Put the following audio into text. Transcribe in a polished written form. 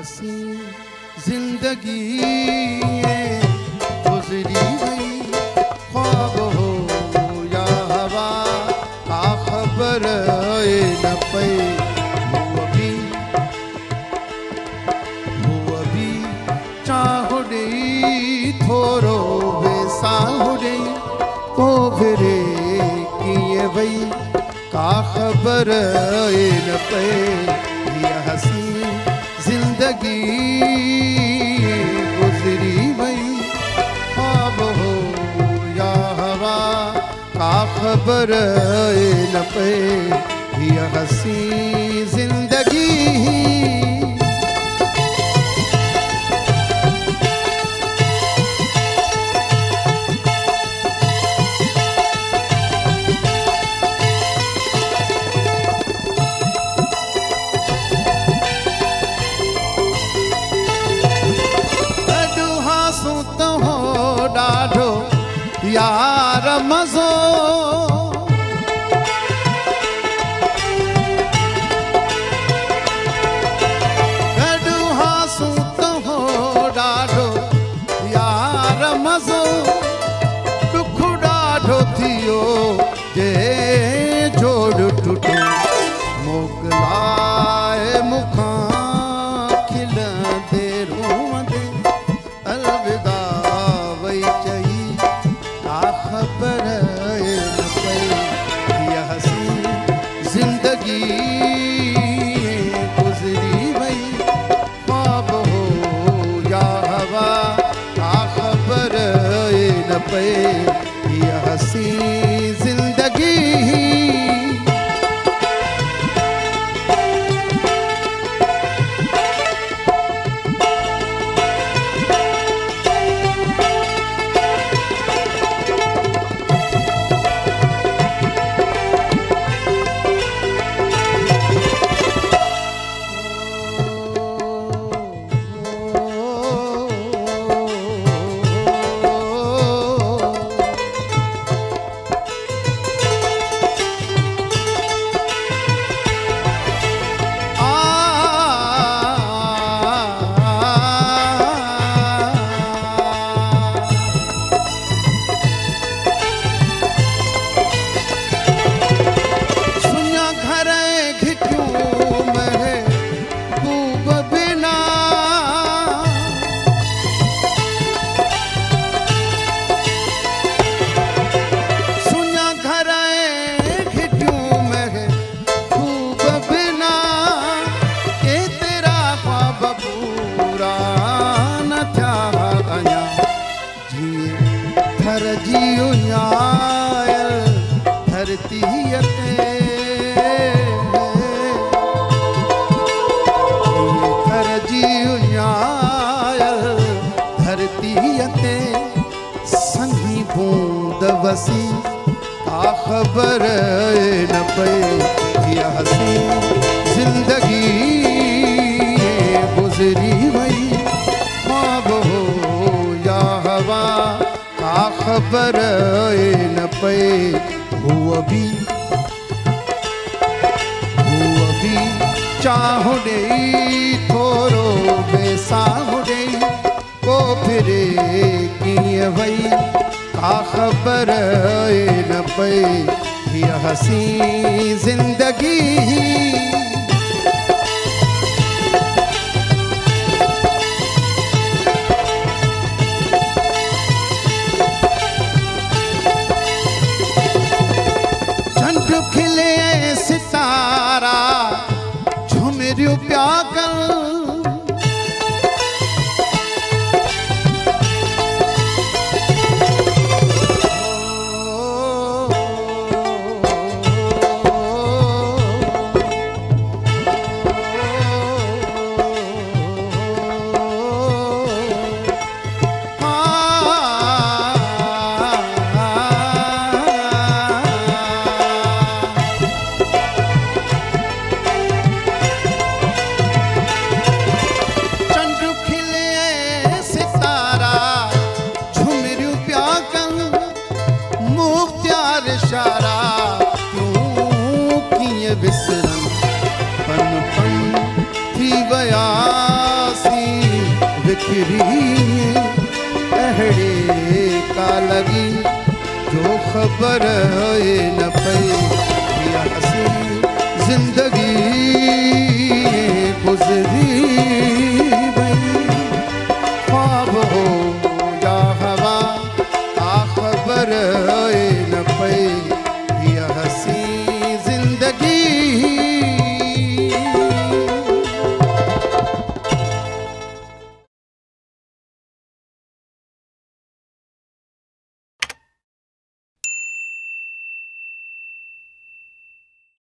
हसी जिंदगी गुजरी गई, ख्वाब हो या हवा का खबर न पई। अभी चाहो दे थोरो बेसाहो दे को फिरे किए वही का खबर न पे। ये हसी जिंदगी गुजरी वही, ख्वाब हो या हवा का खबर न पे। ये हसी जिंदगी यार मज़ो गॾु हासूं त हो ॾाढो यार मज़ो, दुख ॾाढो थियो जे जोड़ टुटो। मोकिलाए मुखां खिलंदे रोअंदे अलविदा वई चई खबर न पई। ये हसी जिंदगी गुजरी वही, ख्वाब हो या हवा का खबर न पई। ये हसी जिंदगी धरती धरती संगी बूंद वसी का खबर न पे। ये हसी जिंदगी गुजरी वही, ख्वाब हो या हवा का खबर न पे। हुआ भी चाहो दे थोरो बेसाहो दे को फिरे किए वही का खबर न पे। ये हसी जिंदगी खिले सितारा झुमरियो प्या कर। विसरन पन पन थी वया फिरी अहड़े का लगी जो खबर है न पई हसी जिंदगी गुजरी